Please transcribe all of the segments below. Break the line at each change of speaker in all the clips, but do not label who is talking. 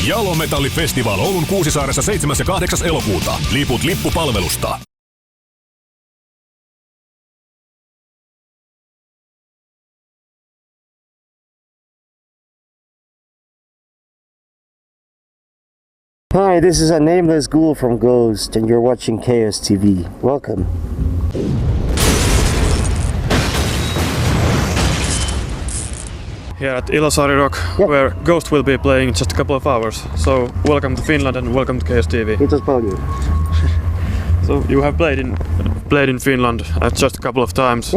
Jalometallifestival Oulun Kuusisaaressa 7. ja 8. elokuuta. Liput lippupalvelusta.
Hi, this is a Nameless Ghoul from Ghost, and you're watching Chaos TV. Welcome.
Here at Ilosaari Rock, where Ghost will be playing in just a couple of hours. So welcome to Finland and welcome to Chaos TV.
Kiitos paljon.
So you have played in Finland just a couple of times.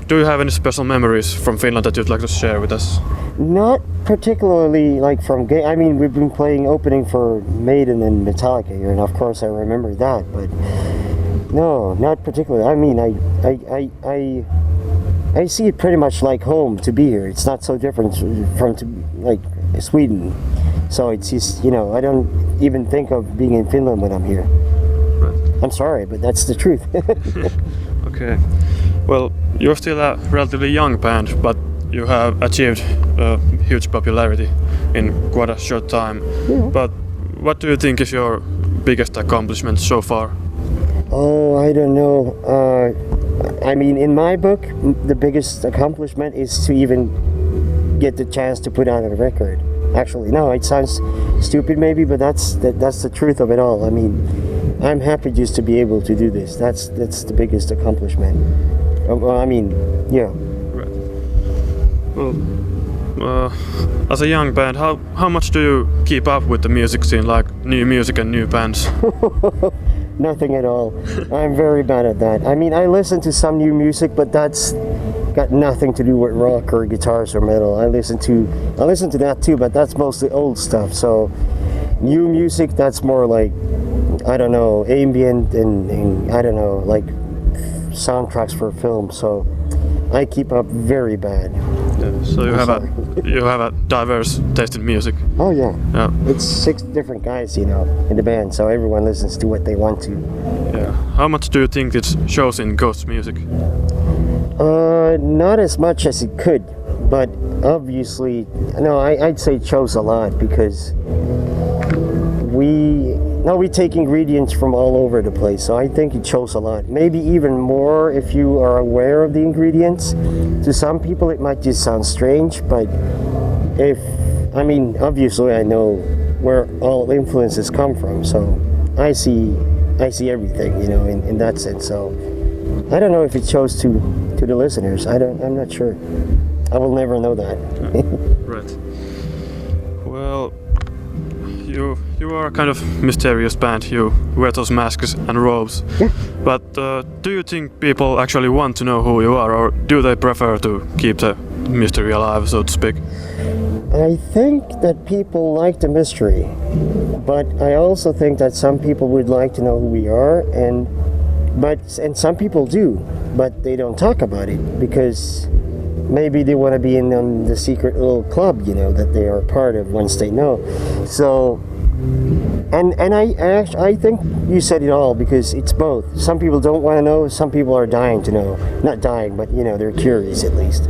Do you have any special memories from Finland that you'd like to share with us?
Not particularly like from I mean, we've been playing opening for Maiden and Metallica here, and of course I remember that, but no, not particularly. I mean, I see it pretty much like home to be here. It's not so different from like Sweden. So it's just, you know, I don't even think of being in Finland when I'm here.
Right.
I'm sorry, but that's the truth.
Okay. Well, you're still a relatively young band, but you have achieved huge popularity in quite a short time.
Yeah.
But what do you think is your biggest accomplishment so far?
Oh, I don't know. I mean, in my book, the biggest accomplishment is to even get the chance to put out a record. Actually, no, it sounds stupid maybe, but that's the truth of it all. I mean, I'm happy just to be able to do this. That's the biggest accomplishment. I mean, yeah.
Right. Well, as a young band, how much do you keep up with the music scene, like new music and new bands?
Nothing at all. I'm very bad at that. I mean, I listen to some new music, but that's got nothing to do with rock or guitars or metal. I listen to that too, but that's mostly old stuff. So new music, that's more like, I don't know, ambient and I don't know, like soundtracks for film. So I keep up very bad.
Yeah, so you have a diverse taste in music.
Oh yeah.
Yeah.
It's 6 different guys, you know, in the band, so everyone listens to what they want to.
Yeah. How much do you think it shows in Ghost's music?
Not as much as it could, but obviously, no, I'd say it shows a lot because we take ingredients from all over the place, so I think it shows a lot. Maybe even more if you are aware of the ingredients. To some people it might just sound strange, but I mean, obviously I know where all influences come from, so I see everything, you know, in that sense. So I don't know if it shows to the listeners. I'm not sure. I will never know that.
Right. Well, you are a kind of mysterious band. You wear those masks and robes.
Yeah.
But do you think people actually want to know who you are, or do they prefer to keep the mystery alive, so to speak?
I think that people like the mystery, but I also think that some people would like to know who we are, and some people do, but they don't talk about it because maybe they want to be in the secret little club, you know, that they are part of once they know. So, and I think you said it all, because it's both. Some people don't want to know, some people are dying to know. Not dying, but, you know, they're curious at least.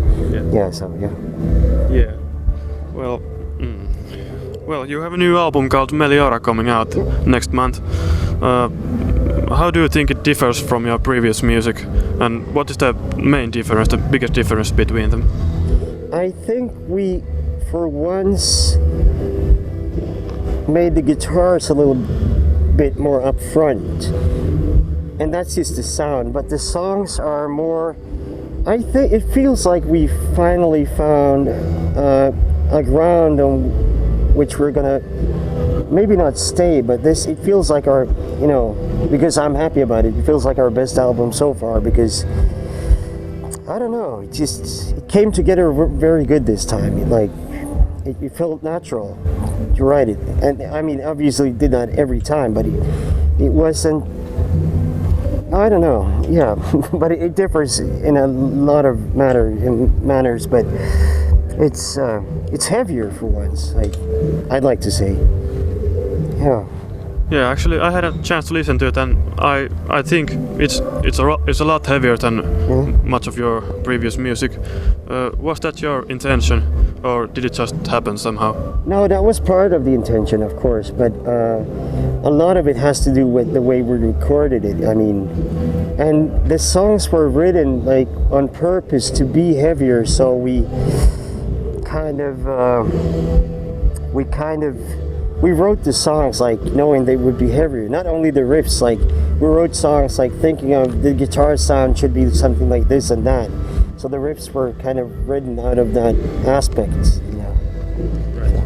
Yeah, so, yeah.
Yeah. Well, you have a new album called Meliora coming out next month. How do you think it differs from your previous music, and what is the main difference, the biggest difference between them?
I think we, for once, made the guitars a little bit more up front, and that's just the sound, but the songs are more, I think it feels like we finally found a ground on which we're gonna maybe not stay, but it feels like our, you know, because I'm happy about it, it feels like our best album so far, because I don't know, it came together very good this time. It felt natural to write it, and I mean, obviously did that every time, but it wasn't, I don't know, yeah. But it differs in a lot of manners, but it's heavier for once, I'd like to say. Yeah.
Yeah, actually, I had a chance to listen to it, and I think it's a lot heavier than much of your previous music. Was that your intention, or did it just happen somehow?
No, that was part of the intention, of course, but a lot of it has to do with the way we recorded it. I mean, and the songs were written like on purpose to be heavier, so we wrote the songs like knowing they would be heavier. Not only the riffs, like we wrote songs like thinking of the guitar sound should be something like this and that. So the riffs were kind of written out of that aspect, you know.
Right.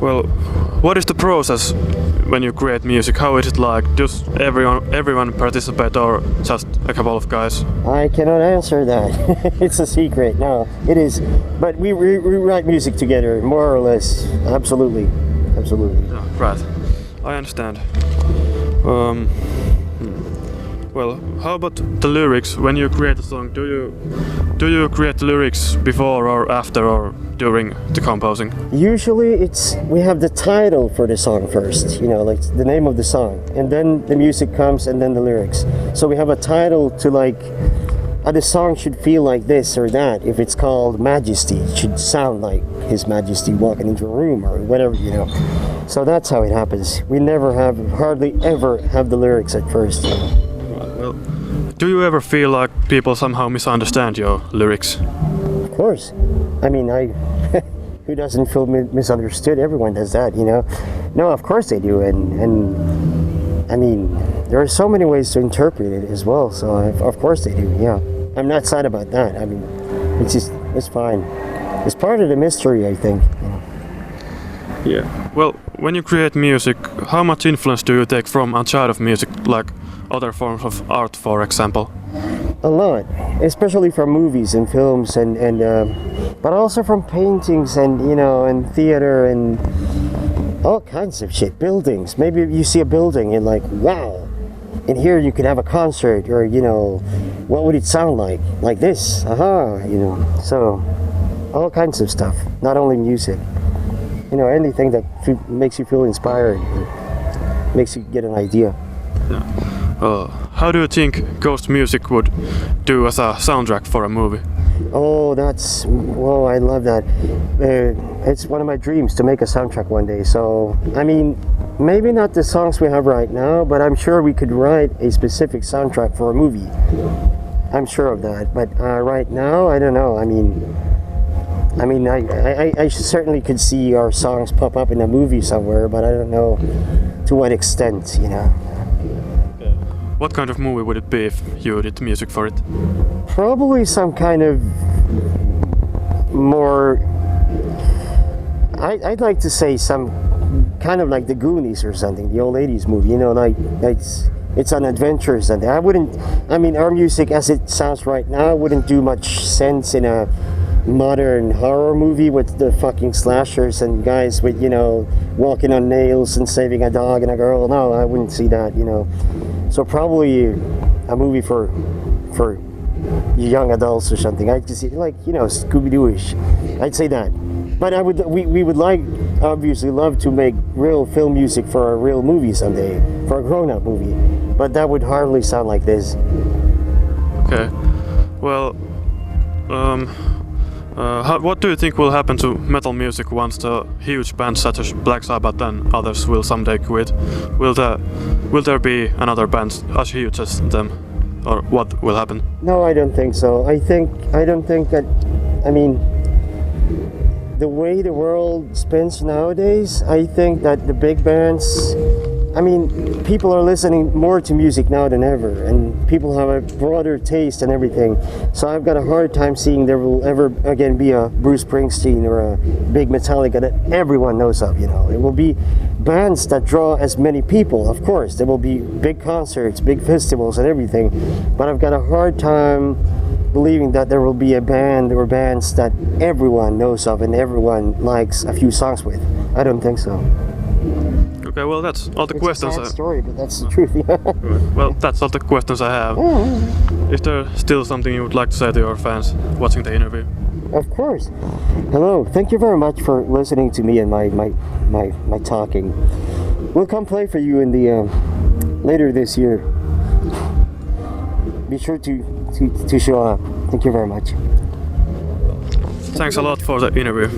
Well, what is the process when you create music? How is it like? Does everyone participate or just a couple of guys?
I cannot answer that. It's a secret. No, it is. But we write music together, more or less. Absolutely.
Yeah, right. I understand. Well, how about the lyrics? When you create a song, do you create the lyrics before or after or during the composing?
Usually we have the title for the song first, you know, like the name of the song, and then the music comes and then the lyrics. So we have a title to like, the song should feel like this or that. If it's called Majesty, it should sound like His Majesty walking into a room or whatever, you know. So that's how it happens. We hardly ever have the lyrics at first.
Well, do you ever feel like people somehow misunderstand your lyrics?
Of course. I mean, who doesn't feel misunderstood? Everyone does that, you know. No, of course they do, and I mean, there are so many ways to interpret it as well. So of course they do. Yeah, I'm not sad about that. I mean, it's fine. It's part of the mystery, I think.
Yeah. Well, when you create music, how much influence do you take from outside of music, like other forms of art, for example?
A lot, especially from movies and films, but also from paintings and, you know, and theater and all kinds of shit. Buildings. Maybe you see a building and like, wow, in here you could have a concert, or, you know, what would it sound like? Like this, you know. So all kinds of stuff, not only music. You know, anything that makes you feel inspired, makes you get an idea.
Yeah. How do you think ghost music would do as a soundtrack for a movie?
Oh, I love that. It's one of my dreams to make a soundtrack one day. So, I mean, maybe not the songs we have right now, but I'm sure we could write a specific soundtrack for a movie. I'm sure of that. But right now, I don't know. I mean, I certainly could see our songs pop up in a movie somewhere, but I don't know to what extent, you know.
What kind of movie would it be if you did music for it?
Probably some kind of more, I'd like to say some kind of like the Goonies or something, the old 80s movie, you know, like it's an adventure or something. Our music as it sounds right now wouldn't do much sense in a modern horror movie with the fucking slashers and guys with, you know, walking on nails and saving a dog and a girl. No, I wouldn't see that, you know. So probably a movie for young adults or something. I'd just like, you know, Scooby-Doo-ish. I'd say that. But we would obviously love to make real film music for a real movie someday, for a grown-up movie. But that would hardly sound like this.
Okay. Well, what do you think will happen to metal music once the huge bands such as Black Sabbath and others will someday quit? Will there be another band as huge as them, or what will happen?
No, I don't think so. I don't think that. I mean, the way the world spins nowadays, I think that the big bands. I mean, people are listening more to music now than ever, and people have a broader taste and everything. So I've got a hard time seeing there will ever again be a Bruce Springsteen or a big Metallica that everyone knows of, you know. It will be bands that draw as many people, of course. There will be big concerts, big festivals and everything. But I've got a hard time believing that there will be a band or bands that everyone knows of and everyone likes a few songs with. I don't think so.
Okay, well, that's all the questions.
It's a sad story, but that's the truth.
Right. Well, that's all the questions I have. Is there still something you would like to say to your fans watching the interview?
Of course. Hello. Thank you very much for listening to me and my talking. We'll come play for you in the later this year. be sure to show up. Thank you very much.
Thanks a lot for the interview.